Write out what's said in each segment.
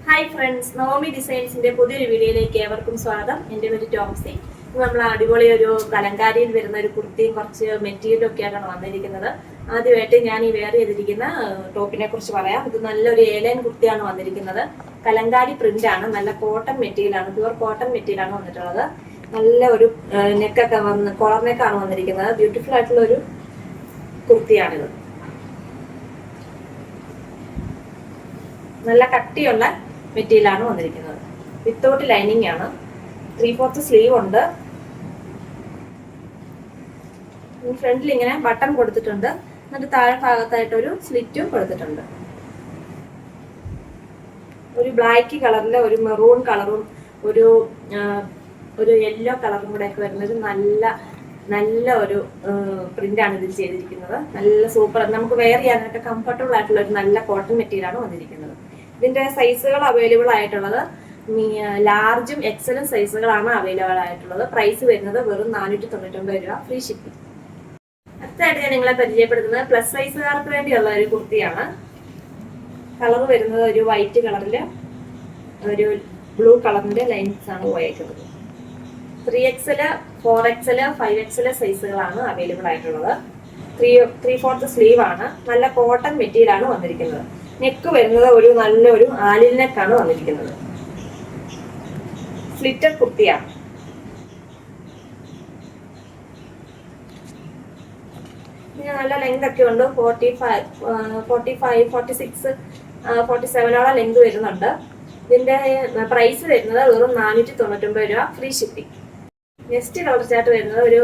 Hi friends, Naomi ഡിസൈൻസിന്റെ പുതിയൊരു വീഡിയോയിലേക്ക് ഏവർക്കും സ്വാഗതം. എൻ്റെ പേര് ടോംസി. നമ്മൾ അടിപൊളി ഒരു കലങ്കാരിയിൽ വരുന്ന ഒരു കുർത്തിയും കുറച്ച് മെറ്റീരിയലും ഒക്കെയാണ് വന്നിരിക്കുന്നത്. ആദ്യമായിട്ട് ഞാൻ ഈ വെയർ ചെയ്തിരിക്കുന്ന ടോപ്പിനെ കുറിച്ച് പറയാം. ഇത് നല്ലൊരു ഏലൈൻ കുർത്തിയാണ് വന്നിരിക്കുന്നത്. കലങ്കാരി പ്രിന്റ് ആണ്, നല്ല കോട്ടൺ മെറ്റീരിയൽ ആണ്, പ്യുവർ കോട്ടൺ മെറ്റീരിയൽ ആണ് വന്നിട്ടുള്ളത്. നല്ല ഒരു നെക്കൊക്കെ വന്ന് കോളർ നെക്കാണ് വന്നിരിക്കുന്നത്. ബ്യൂട്ടിഫുൾ ആയിട്ടുള്ള ഒരു കുർത്തിയാണിത്. നല്ല കട്ടിയുള്ള മെറ്റീരിയൽ ആണ് വന്നിരിക്കുന്നത്. വിത്തൗട്ട് ലൈനിങ് ആണ്. 3/4 സ്ലീവ് ഉണ്ട്. ഫ്രണ്ടിൽ ഇങ്ങനെ ബട്ടൺ കൊടുത്തിട്ടുണ്ട്. എന്നിട്ട് താഴെ ഭാഗത്തായിട്ട് ഒരു സ്ലിറ്റും കൊടുത്തിട്ടുണ്ട്. ഒരു ബ്ലാക്ക് കളറിലെ ഒരു മെറൂൺ കളറും ഒരു യെല്ലോ കളറും കൂടെ ഒക്കെ വരുന്നത് നല്ല ഒരു പ്രിന്റ് ആണ് ഇതിൽ ചെയ്തിരിക്കുന്നത്. നല്ല സൂപ്പർ, നമുക്ക് വെയർ ചെയ്യാനായിട്ട് കംഫർട്ടബിൾ ആയിട്ടുള്ള ഒരു നല്ല കോട്ടൺ മെറ്റീരിയൽ ആണ് വന്നിരിക്കുന്നത്. ഇതിന്റെ സൈസുകൾ അവൈലബിൾ ആയിട്ടുള്ളത് ലാർജും എക്സലും സൈസുകളാണ് അവൈലബിൾ ആയിട്ടുള്ളത്. പ്രൈസ് വരുന്നത് വെറും 499 രൂപ, ഫ്രീ ഷിപ്പിംഗ്. അടുത്തായിട്ട് ഞാൻ നിങ്ങളെ പരിചയപ്പെടുത്തുന്നത് പ്ലസ് സൈസുകാർക്ക് വേണ്ടിയുള്ള ഒരു കുർത്തിയാണ്. കളർ വരുന്നത് ഒരു വൈറ്റ് കളറില് ഒരു ബ്ലൂ കളറിന്റെ ലൈൻസ് ആണ് പോയേക്കുന്നത്. 3XL, 4XL, 5XL സൈസുകളാണ് അവൈലബിൾ ആയിട്ടുള്ളത്. 3/4 സ്ലീവ് ആണ്. നല്ല കോട്ടൺ മെറ്റീരിയൽ ആണ് വന്നിരിക്കുന്നത്. നെക്ക് വരുന്നത് നല്ലൊരു ആലിൽ നെക്കാണ് വന്നിരിക്കുന്നത്. സ്ലിറ്റഡ് കുർത്തിയാണ്. പിന്നെ നല്ല ലെങ്ത് ഒക്കെ ഉണ്ട്. 45, 46, 47 ലെങ്ത് വരുന്നുണ്ട്. ഇതിന്റെ പ്രൈസ് വരുന്നത് വെറും 499 രൂപ, free shipping. Next colour chart വരുന്നത് ഒരു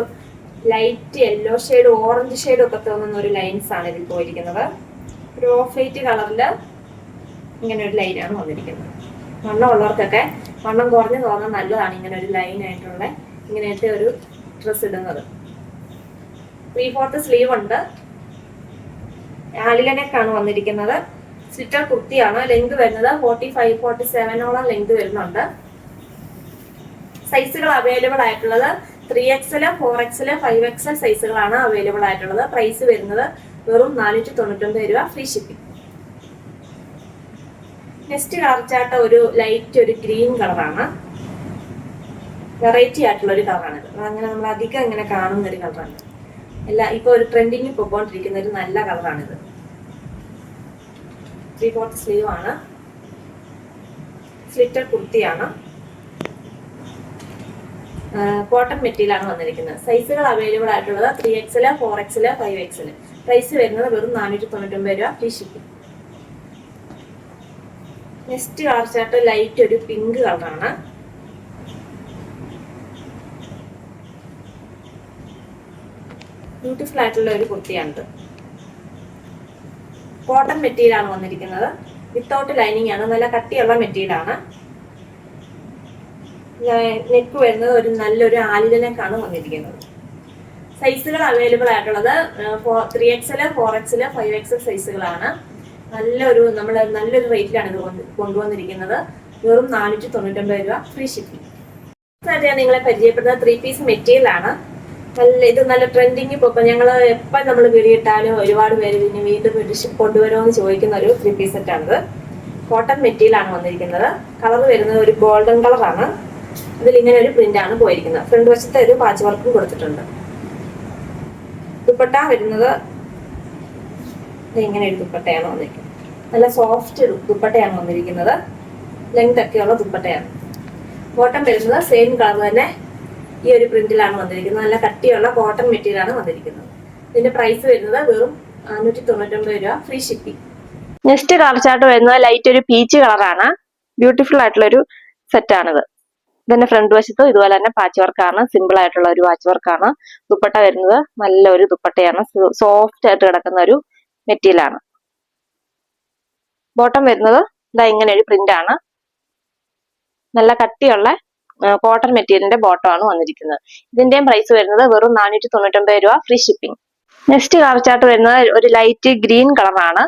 light yellow shade, orange shade ഒക്കെ തോന്നുന്ന ഒരു ലൈൻസ് ആണ് ഇതിൽ പോയിരിക്കുന്നത്. ഒരു ഓഫ് വൈറ്റ് കളറിൽ ഇങ്ങനെ ഒരു ലൈനാണ് വന്നിരിക്കുന്നത്. വണ്ണം ഉള്ളവർക്കൊക്കെ വണ്ണം കുറഞ്ഞു തോന്നാൻ നല്ലതാണ് ഇങ്ങനെ ഒരു ലൈൻ ആയിട്ടുള്ള ഇങ്ങനത്തെ ഒരു ഡ്രസ് ഇടുന്നത്. 3/4 സ്ലീവ് ഉണ്ട്. ആലില നെക്കാണ് വന്നിരിക്കുന്നത്. സ്ലിറ്റർ കുർത്തിയാണ്. ലെങ്ത് വരുന്നത് 45, 47 ലെങ്ത് വരുന്നുണ്ട്. സൈസുകൾ അവൈലബിൾ ആയിട്ടുള്ളത് 3XL, 4XL, 5XL സൈസുകളാണ് അവൈലബിൾ ആയിട്ടുള്ളത്. പ്രൈസ് വരുന്നത് വെറും 499 രൂപ, free shipping. Next colour chart ഒരു ലൈറ്റ് ഒരു ഗ്രീൻ കളറാണ്. വെറൈറ്റി ആയിട്ടുള്ള ഒരു കളറാണിത്. അങ്ങനെ നമ്മൾ അധികം ഇങ്ങനെ കാണുന്ന ഒരു കളറാണ്. ഇപ്പൊ ഒരു ട്രെൻഡിങ് പോയിക്കൊണ്ടിരിക്കുന്ന ഒരു നല്ല കളറാണിത്. 3/4 സ്ലീവ് ആണ്. സ്ലിറ്റർ കുർത്തിയാണ്. കോട്ടൺ മെറ്റീരിയൽ ആണ് വന്നിരിക്കുന്നത്. സൈസുകൾ അവൈലബിൾ ആയിട്ടുള്ളത് 3XL, 4XL, 5XL. പ്രൈസ് വരുന്നത് വെറും 499 രൂപ, free shipping. Next colour chart light ഒരു പിങ്ക് കളറാണ്. ബ്യൂട്ടിഫുൾ ആയിട്ടുള്ള ഒരു കുർത്തിയാണിത്. കോട്ടൺ മെറ്റീരിയൽ ആണ് വന്നിരിക്കുന്നത്. വിത്തൗട്ട് ലൈനിങ് ആണ്. നല്ല കട്ടിയുള്ള മെറ്റീരിയൽ ആണ്. നെക്ക് വരുന്നത് നല്ലൊരു ആലില നെക്കാണ് വന്നിരിക്കുന്നത്. സൈസുകൾ അവൈലബിൾ ആയിട്ടുള്ളത് 3XL, 4XL, 5XL സൈസുകളാണ്. നല്ലൊരു റേറ്റിലാണ് ഇത് കൊണ്ടുവന്നിരിക്കുന്നത്. വെറും 499 രൂപ, ഫ്രീ ഷിപ്പിംഗ്. ഞാൻ നിങ്ങളെ പരിചയപ്പെടുന്നത് 3 പീസ് മെറ്റീരിയൽ ആണ്. ഇത് നല്ല ട്രെൻഡിങ് ഇപ്പൊ ഞങ്ങൾ എപ്പോൾ നമ്മൾ വീടിയിട്ടാലും ഒരുപാട് പേര് പിന്നെ വീണ്ടും കൊണ്ടുവരുമോ എന്ന് ചോദിക്കുന്ന ഒരു 3 പീസ് സെറ്റാണിത്. കോട്ടൺ മെറ്റീരിയൽ ആണ് വന്നിരിക്കുന്നത്. കളർ വരുന്നത് ഒരു ഗോൾഡൻ കളറാണ്. ഇതിൽ ഇങ്ങനെ ഒരു പ്രിന്റ് ആണ് പോയിരിക്കുന്നത്. ഫ്രണ്ട് വശത്തെ ഒരു പാച്ച് വർക്കും കൊടുത്തിട്ടുണ്ട്. ദുപ്പട്ട വരുന്നത് ഇങ്ങനെ ഒരു ദുപ്പട്ടയാണ് വന്നിരിക്കുന്നത്. നല്ല സോഫ്റ്റ് ദുപ്പട്ടയാണ് വന്നിരിക്കുന്നത്. ലെങ്ത് ഒക്കെയുള്ള ദുപ്പട്ടയാണ്. ബോട്ടം വരുന്നത് സെയിം കളർ തന്നെ ഈ ഒരു പ്രിന്റിലാണ് വന്നിരിക്കുന്നത്. നല്ല കട്ടിയുള്ള കോട്ടൺ മെറ്റീരിയൽ ആണ് വന്നിരിക്കുന്നത്. ഇതിന്റെ പ്രൈസ് വരുന്നത് വെറും 599 രൂപ, free shipping. Next colour chart വരുന്നത് ലൈറ്റ് ഒരു പീച്ച് കളറാണ്. ബ്യൂട്ടിഫുൾ ആയിട്ടുള്ള ഒരു സെറ്റാണിത്. ഇതിന്റെ ഫ്രണ്ട് വശത്തും ഇതുപോലെ തന്നെ പാച്ച് വർക്കാണ്. സിമ്പിൾ ആയിട്ടുള്ള ഒരു പാച്ച് വർക്കാണ്. ദുപ്പട്ട വരുന്നത് നല്ലൊരു ദുപ്പട്ടയാണ്. സോഫ്റ്റ് ആയിട്ട് കിടക്കുന്ന ഒരു മെറ്റീരിയൽ ആണ്. ബോട്ടം വരുന്നത് ഇങ്ങനെ ഒരു പ്രിന്റ് ആണ്. നല്ല കട്ടിയുള്ള കോട്ടൺ മെറ്റീരിയലിന്റെ ബോട്ടം ആണ് വന്നിരിക്കുന്നത്. ഇതിന്റെയും പ്രൈസ് വരുന്നത് വെറും 499 രൂപ, free shipping. Next colour chart വരുന്നത് ഒരു ലൈറ്റ് ഗ്രീൻ കളറാണ്.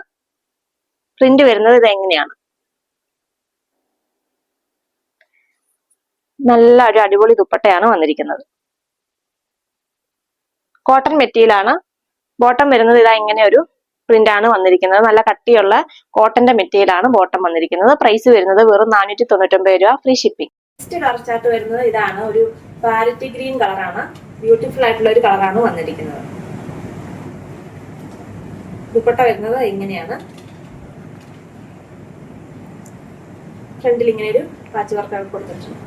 പ്രിന്റ് വരുന്നത് ഇതെങ്ങനെയാണ്. നല്ല ഒരു അടിപൊളി ദുപ്പട്ടയാണ് വന്നിരിക്കുന്നത്. കോട്ടൺ മെറ്റീരിയൽ ആണ്. ബോട്ടം വരുന്നത് ഇങ്ങനെ ഒരു പ്രിന്റ് ആണ് വന്നിരിക്കുന്നത്. നല്ല കട്ടിയുള്ള കോട്ടന്റെ മെറ്റീരിയൽ ആണ് ബോട്ടം വന്നിരിക്കുന്നത്. പ്രൈസ് വരുന്നത് വെറും 499 രൂപ, free shipping. Next colour chart വരുന്നത് ഇതാണ്. ഒരു പാരറ്റ് ഗ്രീൻ കളറാണ്. ബ്യൂട്ടിഫുൾ ആയിട്ടുള്ള ഒരു കളറാണ് വന്നിരിക്കുന്നത്. ദുപ്പട്ട വരുന്നത് ഇങ്ങനെയാണ്. ഫ്രണ്ടിൽ ഇങ്ങനെ ഒരു പാച്ച് വർക്ക് കൊടുത്തിട്ടുണ്ട്.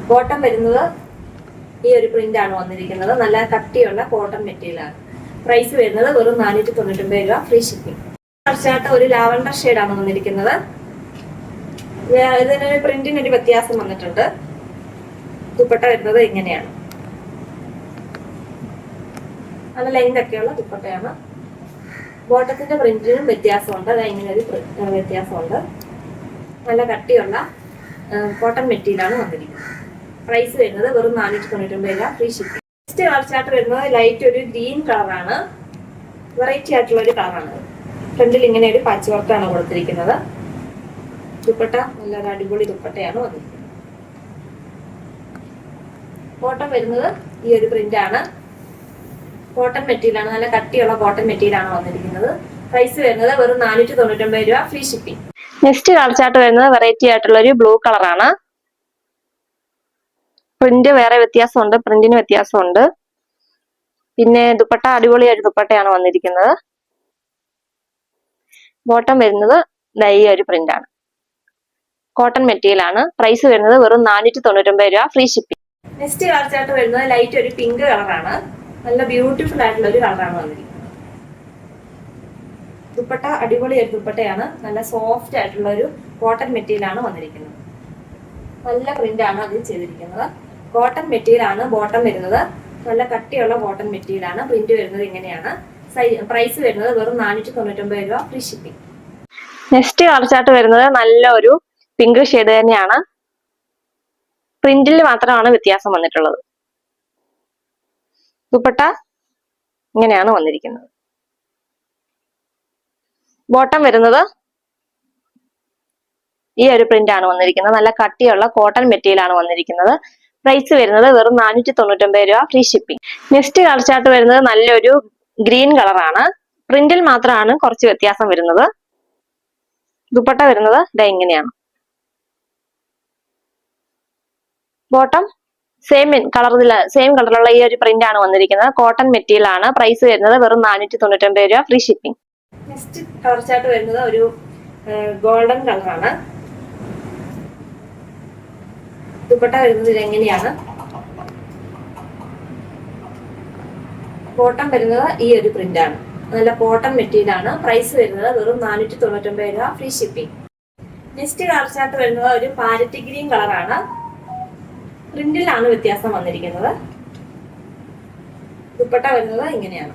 ബോട്ടം വരുന്നത് ഈ ഒരു പ്രിന്റ് ആണ് വന്നിരിക്കുന്നത്. നല്ല കട്ടിയുള്ള കോട്ടൺ മെറ്റീരിയൽ ആണ്. പ്രൈസ് വരുന്നത് വെറും 499 രൂപ, ഫ്രീ ഷിപ്പിംഗ്. ചാർട്ട് ഒരു ലാവൻഡർ ഷെയ്ഡാണ് വന്നിരിക്കുന്നത്. ഇതിനൊരു പ്രിന്റിനൊരു വ്യത്യാസം വന്നിട്ടുണ്ട്. ദുപ്പട്ട വരുന്നത് ഇങ്ങനെയാണ്. നല്ല ലെങ്ത് ഒക്കെയുള്ള ദുപ്പട്ടയാണ്. ബോട്ടത്തിന്റെ പ്രിന്റിനും വ്യത്യാസമുണ്ട്. അത് ഇങ്ങനെ ഒരു വ്യത്യാസമുണ്ട്. നല്ല കട്ടിയുള്ള കോട്ടൺ മെറ്റീരിയൽ ആണ് വന്നിരിക്കുന്നത്. പ്രൈസ് വരുന്നത് വെറും 499 രൂപ, free shipping. Next colour chart വരുന്നത് ലൈറ്റ് ഒരു ഗ്രീൻ കളറാണ്. വെറൈറ്റി ആയിട്ടുള്ള ഒരു കളറാണ്. ഫ്രണ്ടിൽ ഇങ്ങനെ ഒരു പാച്ച് വർക്കാണ് കൊടുത്തിരിക്കുന്നത്. ദുപ്പട്ട നല്ലൊരു അടിപൊളി ദുപ്പട്ടയാണ് വന്നിരിക്കുന്നത്. ബോട്ടം വരുന്നത് ഈ ഒരു പ്രിന്റ് ആണ്. കോട്ടൺ മെറ്റീരിയൽ ആണ്. നല്ല കട്ടിയുള്ള കോട്ടൺ മെറ്റീരിയൽ ആണ് വന്നിരിക്കുന്നത്. പ്രൈസ് വരുന്നത് വെറും 499 രൂപ, free shipping. Next colour chart വരുന്നത് വെറൈറ്റി ആയിട്ടുള്ള ഒരു ബ്ലൂ കളറാണ്. പ്രിന്റ് വേറെ വ്യത്യാസമുണ്ട്, പ്രിന്റിന് വ്യത്യാസമുണ്ട്. പിന്നെ ദുപ്പട്ട അടിപൊളിയായിട്ട് ദുപ്പട്ടയാണ് വന്നിരിക്കുന്നത്. ബോട്ടം വരുന്നത് ഈ ഒരു പ്രിന്റ് ആണ്. കോട്ടൺ മെറ്റീരിയൽ ആണ്. പ്രൈസ് വരുന്നത് വെറും 499 രൂപ, free shipping. Next colour chart വരുന്നത് ലൈറ്റ് ഒരു പിങ്ക് കളറാണ്. നല്ല ബ്യൂട്ടിഫുൾ ആയിട്ടുള്ള ഒരു കളറാണ് വന്നിരിക്കുന്നത്. ദുപ്പട്ട അടിപൊളിയായിട്ട് ദുപ്പട്ടയാണ്. നല്ല സോഫ്റ്റ് ആയിട്ടുള്ള ഒരു കോട്ടൺ മെറ്റീരിയൽ ആണ് വന്നിരിക്കുന്നത്. നല്ല പ്രിന്റ് ആണ് അതിൽ ചെയ്തിരിക്കുന്നത്. കോട്ടൺ മെറ്റീരിയൽ ആണ്. ബോട്ടം വരുന്നത് നല്ല കട്ടിയുള്ള കോട്ടൺ മെറ്റീരിയൽ ആണ്. പ്രിന്റ് വരുന്നത് ഇങ്ങനെയാണ്. പ്രൈസ് വരുന്നത് വെറും 499 രൂപ, free shipping. Next colour chart വരുന്നത് നല്ല ഒരു പിങ്ക് ഷെയ്ഡ് തന്നെയാണ്. പ്രിന്റിൽ മാത്രമാണ് വ്യത്യാസം വന്നിട്ടുള്ളത്. ദുപ്പട്ട ഇങ്ങനെയാണ് വന്നിരിക്കുന്നത്. ബോട്ടം വരുന്നത് ഈ ഒരു പ്രിന്റ് ആണ് വന്നിരിക്കുന്നത്. നല്ല കട്ടിയുള്ള കോട്ടൺ മെറ്റീരിയൽ ആണ് വന്നിരിക്കുന്നത്. പ്രൈസ് വരുന്നത് വെറും 499 രൂപ, free shipping. Next colour chart വരുന്നത് നല്ലൊരു ഗ്രീൻ കളറാണ്. പ്രിന്റിൽ മാത്രമാണ് കുറച്ച് വ്യത്യാസം വരുന്നത്. ദുപ്പട്ട വരുന്നത് ഇങ്ങനെയാണ്. ബോട്ടം സെയിം കളറുള്ള ഈ ഒരു പ്രിന്റ് ആണ് വന്നിരിക്കുന്നത്. കോട്ടൺ മെറ്റീരിയൽ ആണ്. പ്രൈസ് വരുന്നത് വെറും 499 രൂപ, free shipping. Next colour chart വരുന്നത് ഒരു ഗോൾഡൻ കളറാണ്. ദുപ്പട്ട വരുന്നത് എങ്ങനെയാണ്. ബോട്ടം വരുന്നത് ഈ ഒരു പ്രിന്റ് ആണ്. നല്ല കോട്ടൺ മെറ്റീരിയൽ ആണ്. പ്രൈസ് വരുന്നത് വെറും 499 രൂപ, free shipping. Next colour chart വരുന്നത് ഒരു പാരറ്റ് ഗ്രീൻ കളറാണ്. പ്രിന്റിലാണ് വ്യത്യാസം വന്നിരിക്കുന്നത്. ദുപ്പട്ട വരുന്നത് ഇങ്ങനെയാണ്.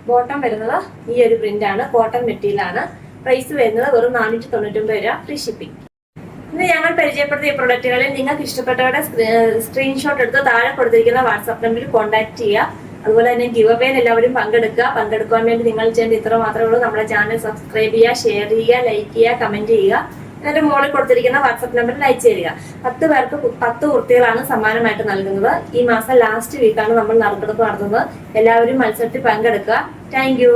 ബോട്ടം വരുന്നത് ഈ ഒരു പ്രിന്റ് ആണ്. കോട്ടൺ മെറ്റീരിയൽ ആണ്. പ്രൈസ് വരുന്നത് വെറും 499 രൂപ, ഫ്രീ ഷിപ്പിംഗ്. ഇന്ന് ഞങ്ങൾ പരിചയപ്പെടുത്തിയ പ്രൊഡക്റ്റുകളിൽ നിങ്ങൾക്ക് ഇഷ്ടപ്പെട്ടവരുടെ സ്ക്രീൻഷോട്ട് എടുത്ത് താഴെ കൊടുത്തിരിക്കുന്ന വാട്സാപ്പ് നമ്പറിൽ കോൺടാക്ട് ചെയ്യുക. അതുപോലെ തന്നെ ഗിവ് അവേയിൽ എല്ലാവരും പങ്കെടുക്കുവാൻ വേണ്ടി നിങ്ങൾ ചെയ്യേണ്ട ഇത്ര മാത്രമേ ഉള്ളൂ. നമ്മുടെ ചാനൽ സബ്സ്ക്രൈബ് ചെയ്യുക, ഷെയർ ചെയ്യുക, ലൈക്ക് ചെയ്യുക, കമന്റ് ചെയ്യുക. അതിന്റെ മുകളിൽ കൊടുത്തിരിക്കുന്ന വാട്സാപ്പ് നമ്പറിൽ അയച്ചു തരിക. 10 പേർക്ക് 10 കുർത്തികളാണ് സമ്മാനമായിട്ട് നൽകുന്നത്. ഈ മാസം ലാസ്റ്റ് വീക്കാണ് നമ്മൾ നറുക്കെടുപ്പ് നടത്തുന്നത്. എല്ലാവരും മത്സരത്തിൽ പങ്കെടുക്കുക. Thank you.